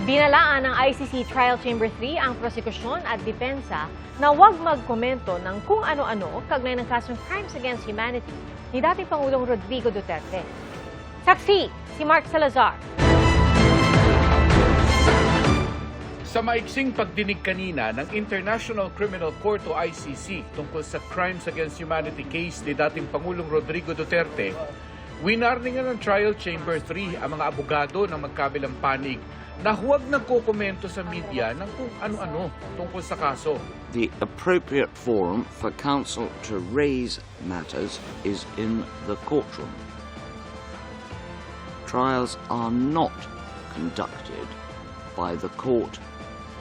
Binalaan ng ICC Trial Chamber 3 ang prosekusyon at depensa na huwag magkomento ng kung ano-ano kaugnay ng kasong Crimes Against Humanity ni dating Pangulong Rodrigo Duterte. Saksi, si Mark Salazar. Sa maiksing pagdinig kanina ng International Criminal Court o ICC tungkol sa Crimes Against Humanity case ni dating Pangulong Rodrigo Duterte, winarningan ng Trial Chamber 3 ang mga abogado ng magkabilang panig na huwag nagkokomento sa media ng kung ano-ano tungkol sa kaso. The appropriate forum for counsel to raise matters is in the courtroom. Trials are not conducted by the court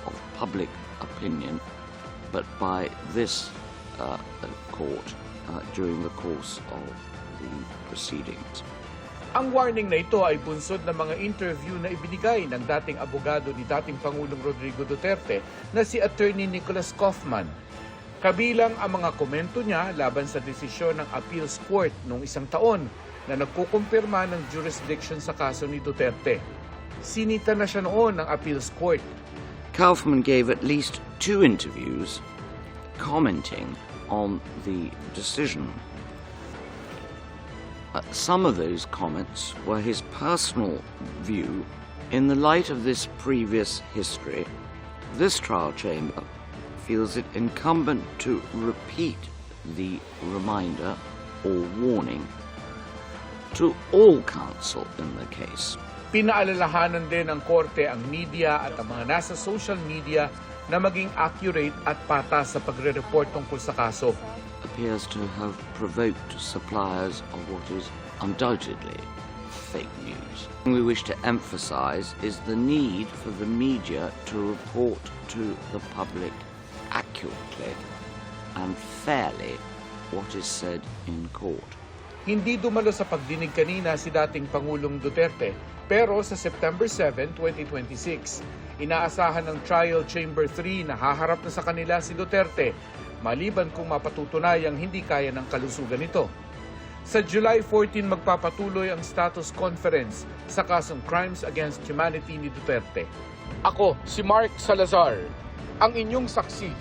of public opinion, but by this court during the course of the proceedings. Ang warning na ito ay bunsod ng mga interview na ibinigay ng dating abogado ni dating Pangulong Rodrigo Duterte na si Attorney Nicholas Kaufman. Kabilang ang mga komento niya laban sa desisyon ng Appeals Court noong isang taon na nagkukumpirma ng jurisdiction sa kaso ni Duterte. Sinita na siya noon ng Appeals Court. Kaufman gave at least 2 interviews commenting on the decision. Some of those comments were his personal view. In the light of this previous history, this trial chamber feels it incumbent to repeat the reminder or warning to all counsel in the case. Pinaalalahanan din ng korte ang media at ang mga nasa social media na maging accurate at patas sa pagre-report tungkol sa kaso. Appears to have provoked suppliers of what is undoubtedly fake news. What we wish to emphasize is the need for the media to report to the public accurately and fairly what is said in court. Hindi dumalo sa pagdinig kanina si dating Pangulong Duterte, pero sa September 7, 2026, inaasahan ng Trial Chamber 3 na haharap na sa kanila si Duterte, maliban kung mapatutunayang hindi kaya ng kalusugan nito. Sa July 14 magpapatuloy ang status conference sa kasong Crimes Against Humanity ni Duterte. Ako, si Mark Salazar, ang inyong saksi.